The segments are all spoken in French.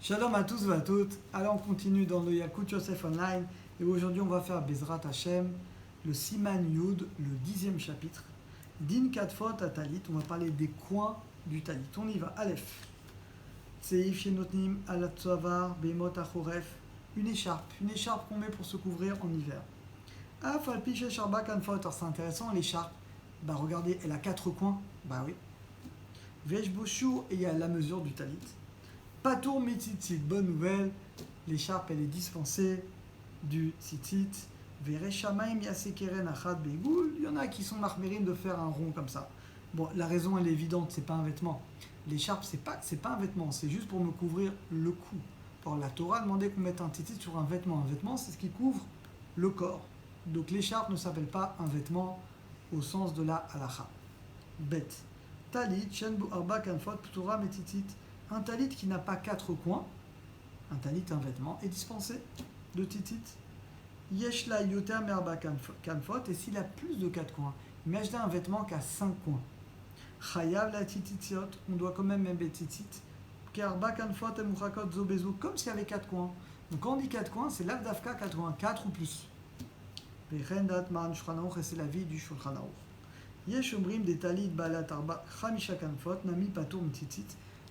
Shalom à tous et à toutes. Alors on continue dans le Yalkut Yosef Online et aujourd'hui on va faire Bezrat Hashem, le Siman Yud, le 10e chapitre. Din Katfot à Talit, on va parler des coins du Talit. On y va. Aleph. Seif Shenotnim Alatzavar Beimot Achoref. Une écharpe qu'on met pour se couvrir en hiver. Afal Piche Sharba Kanfot. Alors c'est intéressant, l'écharpe. Bah regardez, elle a 4 coins. Bah oui. Vesh Boshur, et il y a la mesure du Talit. Patour mitzitzit, bonne nouvelle, l'écharpe elle est dispensée du tzitzit. Vereshamaim yasekeren achad begoul, il y en a qui sont marmérim de faire un rond comme ça. Bon, la raison elle est évidente, c'est pas un vêtement. L'écharpe c'est pas un vêtement, c'est juste pour me couvrir le cou. Or la Torah demandait qu'on mette un tzitzit sur un vêtement. Un vêtement c'est ce qui couvre le corps. Donc l'écharpe ne s'appelle pas un vêtement au sens de la halacha. Bête. Talit, shenbu arba kanfot ptura metzitzit. Un talit qui n'a pas 4 coins, un talit, un vêtement, est dispensé de titit. Yeshla yoter merba kanfot, et s'il a plus de 4 coins, imaginez un vêtement qui a 5 coins. Chayav la tititiot, on doit quand même mettre titit. Karba kanfot et muchakot zobezu, comme s'il y avait 4 coins. Donc quand on dit 4 coins, c'est l'avdafka 4 coins, 4 ou plus. Verendat man shulchan aruch, et c'est la vie du shulchan aruch. Yesh omrim des talit balat arba chamisha kanfot, nami patour mtitit.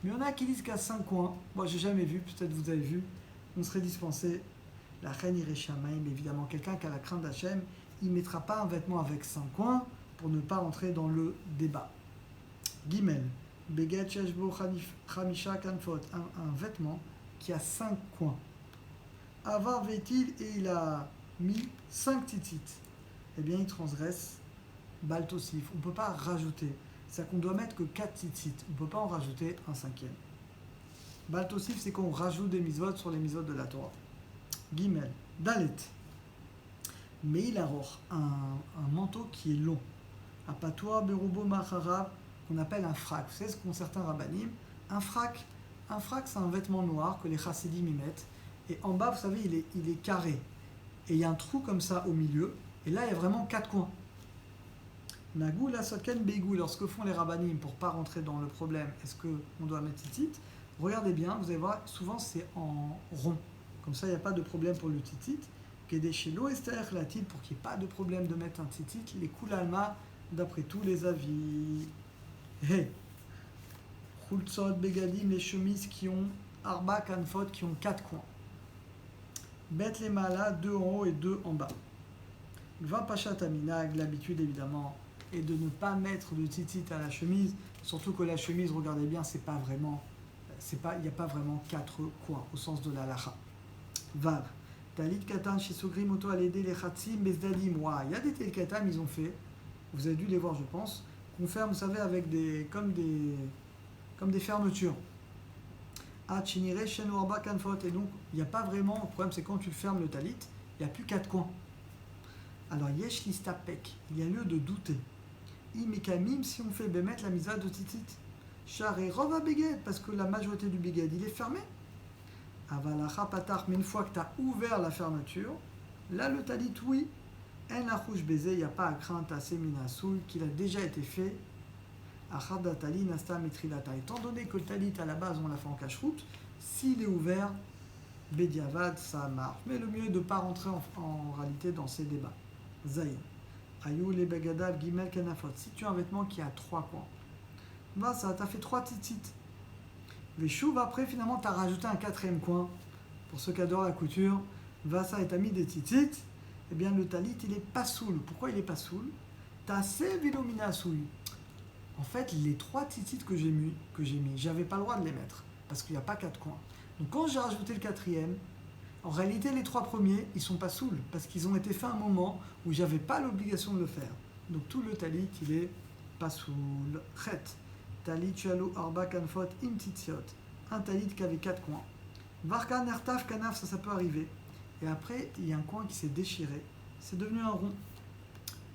Mais il y en a qui disent qu'à 5 coins, moi j'ai jamais vu, peut-être vous avez vu, on serait dispensé la reine Ireshamaim, évidemment quelqu'un qui a la crainte d'Hachem, il ne mettra pas un vêtement avec 5 coins pour ne pas rentrer dans le débat. Gimel, Beget Sheshbo Chamisha Kanfot, un vêtement qui a 5 coins. Avar Vetil, et il a mis 5 titites, eh bien il transgresse Baltosif, on ne peut pas rajouter. C'est-à-dire qu'on doit mettre que 4 tzitzit. On ne peut pas en rajouter un 5e. Baltosif, c'est qu'on rajoute des mitzvot sur les mitzvot de la Torah. Gimel. Dalet. Meilaror, un manteau qui est long. Apatoa berubo macharav, qu'on appelle un frac. Vous savez ce qu'ont certains rabbanim. Un frac, c'est un vêtement noir que les chassidim y mettent. Et en bas, vous savez, il est carré. Et il y a un trou comme ça au milieu. Et là, il y a vraiment 4 coins. Nagou la sotken beigou, lorsque font les rabbanim pour pas rentrer dans le problème, est-ce qu'on doit mettre titit? Regardez bien, vous allez voir, souvent c'est en rond. Comme ça, il n'y a pas de problème pour le titit. Kedeshelo ester latil, pour qu'il n'y ait pas de problème de mettre un titit, les koulalma, d'après tous les avis. Hey! Chultzot, begadim, les chemises qui ont arba kanfot, qui ont 4 coins. Bet les malas, 2 en haut et 2 en bas. Va pachat aminag, l'habitude évidemment, et de ne pas mettre de titit à la chemise, surtout que la chemise, regardez bien, il n'y a pas vraiment 4 coins au sens de la lacha. Vav. Talit katan chez Sogrim auto alédé les khatsim bezdadim. Il y a des talit katan, ils ont fait, vous avez dû les voir je pense, qu'on ferme, vous savez, avec comme des fermetures. Ah, chinire shen warba kanfot, et donc il n'y a pas vraiment, le problème c'est quand tu fermes le talit, il n'y a plus 4 coins. Alors, yesh listapek, il y a lieu de douter. Imekamim, si on fait bémettre la misa de titit. Char et rova beged, parce que la majorité du beged, il est fermé. Avalacha patar, mais une fois que tu as ouvert la fermeture, là le talit, oui. En achouch baiser, il n'y a pas à craindre à seminasoul, qu'il a déjà été fait. Achadatali nasta metrilata. Étant donné que le talit, à la base, on l'a fait en cache-route, s'il est ouvert, bediavad, ça marche. Mais le mieux est de ne pas rentrer en réalité dans ces débats. Zayin. Ayou les begadav gimel kanafot. Si tu as un vêtement qui a 3 coins, bah ça t'a fait 3 titites. Veshuv, après finalement tu as rajouté un 4e coin. Pour ceux qui adorent la couture, va ça et t'as mis des titites, eh bien le talit il est pas soul. Pourquoi il est pas soul? T'as sevilomina soul. En fait, les 3 titites que j'ai mis, j'avais pas le droit de les mettre parce qu'il n'y a pas 4 coins. Donc quand j'ai rajouté le 4e, en réalité, les 3 premiers, ils sont pas saouls, parce qu'ils ont été faits à un moment où j'avais pas l'obligation de le faire. Donc tout le talit, il est pas saoul. Chet. Talit chalou arba kanfot imtitiot. Un talit qui avait 4 coins. Varkan ertaf kanaf, ça peut arriver. Et après, il y a un coin qui s'est déchiré. C'est devenu un rond.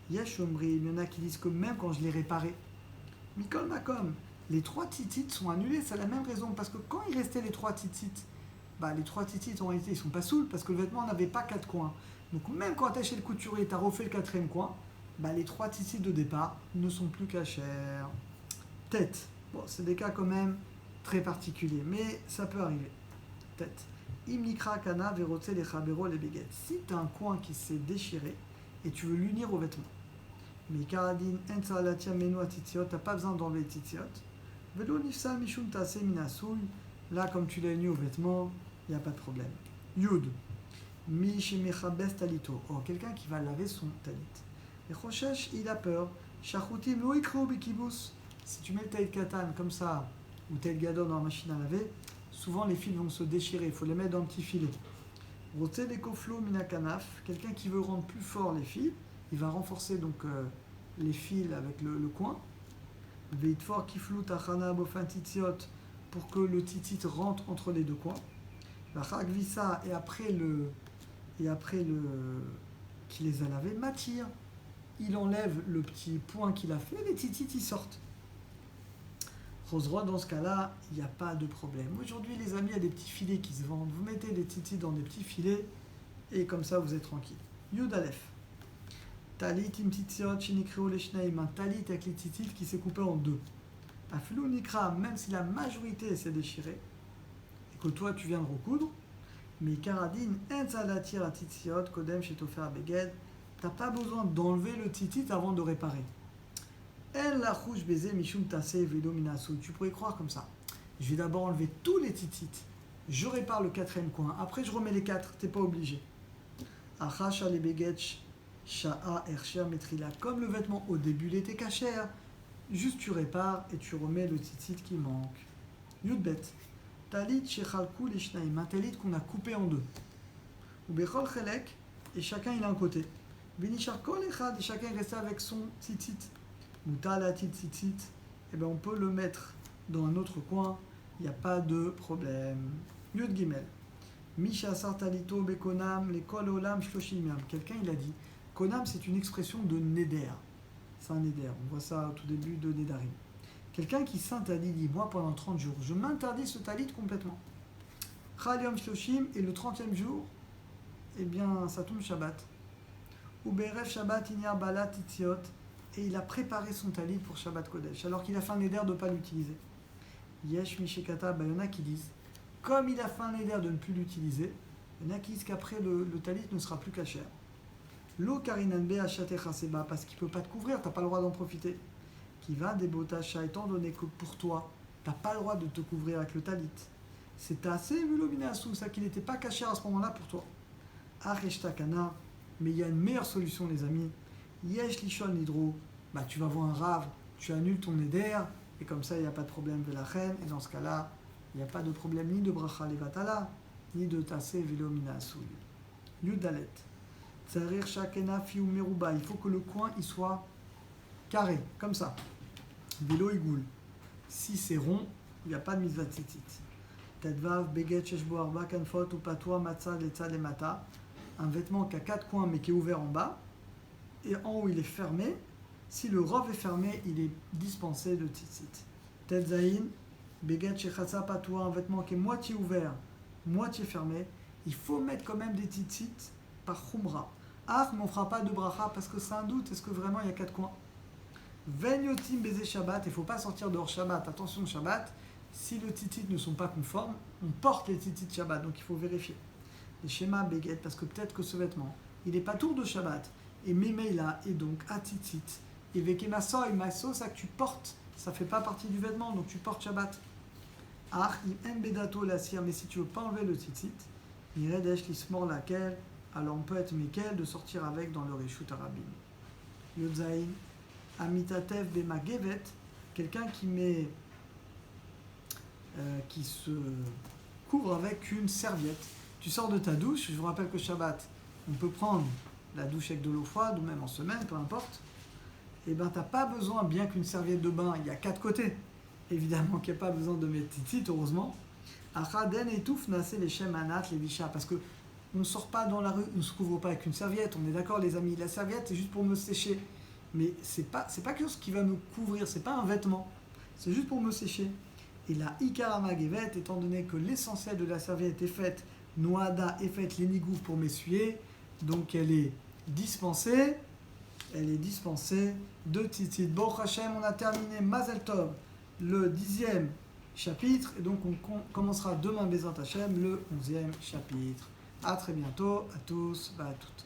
Yesh omri, il y en a qui disent que même quand je l'ai réparé, Mikol makom, les 3 titites sont annulés, c'est la même raison, parce que quand il restait les 3 titites, les 3 titites en réalité ils sont pas saouls parce que le vêtement n'avait pas 4 coins. Donc même quand tu as chez le couturier, tu as refait le 4e coin, les 3 titites de départ ne sont plus cachers. Tête. Bon, c'est des cas quand même très particuliers, mais ça peut arriver. tête. Imnikra kana verotse les chabero les béguettes. Si tu as un coin qui s'est déchiré et tu veux l'unir aux vêtements, mais karadin ensa latia menu atitziot, tu n'as pas besoin d'enlever les titziot. Velo nifsa mishum tase minasoul, là comme tu l'as uni aux vêtements, il n'y a pas de problème. Yud. Mi shemechabes talito. Oh, quelqu'un qui va laver son talit. Et Choshesh, il a peur. Shachutim lo ikru bikibus. Si tu mets le talit katan comme ça, ou talit gadon dans la machine à laver, souvent les fils vont se déchirer. Il faut les mettre dans un petit filet. Rote de koflo mina kanaf. Quelqu'un qui veut rendre plus fort les fils, il va renforcer donc les fils avec le coin. Veitfor kiflu tachana bofin titiot, pour que le titit rentre entre les deux coins. La chagvissa, et après qui les a lavés, m'attire. Il enlève le petit point qu'il a fait, les titites ils sortent. Roseroi, dans ce cas-là, il n'y a pas de problème. Aujourd'hui, les amis, il y a des petits filets qui se vendent. Vous mettez des titites dans des petits filets et comme ça, vous êtes tranquille. Yud Aleph. Talit im titiot shinikreo leshnaim. Un talit avec les titites qui s'est coupé en deux. Afilou nikra, même si la majorité s'est déchirée et que toi, tu viens de recoudre, mais karadin enzalatir a titiot kodem shetofer beged. T'as pas besoin d'enlever le titit avant de réparer. El la rouge baiser mishum tase vedo minasu. Tu pourrais croire comme ça. Je vais d'abord enlever tous les titites. Je répare le quatrième coin. Après, je remets les quatre. T'es pas obligé. Achacha le begetch sha'a ershia metrila. Comme le vêtement au début il était cachère, juste tu répares et tu remets le titit qui manque. Yudbet. Talit shechalku lishnaim. Un talit qu'on a coupé en deux. Ou bechol chelek. Et chacun il a un côté. Binishar kol echad, et chacun reste avec son titit. Mutala titit, et bien on peut le mettre dans un autre coin, il n'y a pas de problème. Yud Gimel. Misha sartalito bekonam, les kol olam shloshim. Quelqu'un il a dit, konam c'est une expression de neder. C'est un neder, on voit ça au tout début de Nedarim. Quelqu'un qui s'interdit, dit, moi pendant 30 jours, je m'interdis ce talit complètement. Chaliom shloshim, et le 30e jour, eh bien ça tombe Shabbat. Ou Beref Shabbat Inyar Balat Titiot, et il a préparé son talit pour Shabbat Kodesh, alors qu'il a fait un éder de ne pas l'utiliser. Yesh Mishekata, il y en a qui disent, comme il a fait un éder de ne plus l'utiliser, il y en a qui disent qu'après le talit ne sera plus cachère. Lo Karinanbe Achatecha Seba, parce qu'il ne peut pas te couvrir, tu n'as pas le droit d'en profiter. Qui va des botacha, étant donné que pour toi, tu n'as pas le droit de te couvrir avec le talit. C'est assez Vulominasu, ça qu'il n'était pas cachère à ce moment-là pour toi. Areshtakana. Mais il y a une meilleure solution, les amis. Yesh lishon nidro. Tu vas voir un rave, tu annules ton éder, et comme ça, il n'y a pas de problème de la reine. Et dans ce cas-là, il n'y a pas de problème ni de bracha levatala, ni de tassé velomina asouy. Yudalet. Tsarir shakena fiu meruba. Il faut que le coin il soit carré, comme ça. Vélo igoul. Si c'est rond, il n'y a pas de mitzvah tzitzit. Tedvav beget sheshbo arba kanfot ou patois matzah letzad lemata. Un vêtement qui a 4 coins mais qui est ouvert en bas, et en haut il est fermé. Si le rov est fermé, il est dispensé de tzitzit. Tel zayin, beget shechatsa patoua, un vêtement qui est moitié ouvert, moitié fermé, il faut mettre quand même des tzitzit par chumra. Ah, mais on ne fera pas de bracha parce que c'est un doute, est-ce que vraiment il y a 4 coins? Venyotim baiser Shabbat, il ne faut pas sortir dehors Shabbat. Attention Shabbat, si les tzitzit ne sont pas conformes, on porte les tzitzit Shabbat, donc il faut vérifier. Les schémas béguettes, parce que peut-être que ce vêtement, il n'est pas tour de Shabbat, et Memeila est donc atitit, et Vekemaso, ça que tu portes, ça ne fait pas partie du vêtement, donc tu portes Shabbat. Ah, im bedato la sire, mais si tu veux pas enlever le tzitzit, iredesh lismor laquelle, alors on peut être mekel de sortir avec dans le Reshut Arabim. Yodzaïn, amitatev bemagevet, quelqu'un qui met, qui se couvre avec une serviette. Tu sors de ta douche, je vous rappelle que Shabbat, on peut prendre la douche avec de l'eau froide ou même en semaine, peu importe. Et bien, tu n'as pas besoin, bien qu'une serviette de bain, il y a 4 côtés. Évidemment qu'il n'y a pas besoin de mettre titit, heureusement. Achaden étouffe nasser les shem anat, les vichas, parce que on ne sort pas dans la rue, on ne se couvre pas avec une serviette, on est d'accord les amis, la serviette c'est juste pour me sécher. Mais c'est pas quelque chose qui va me couvrir, c'est pas un vêtement, c'est juste pour me sécher. Et la ikarama gevet, étant donné que l'essentiel de la serviette est faite, Noada est faite l'énigouf pour m'essuyer, donc elle est dispensée de tzitzit. Baruch Hashem, on a terminé Mazel Tov, le 10e chapitre. Et donc on commencera demain Bezrat Hashem le 11e chapitre. A très bientôt, à tous, à toutes.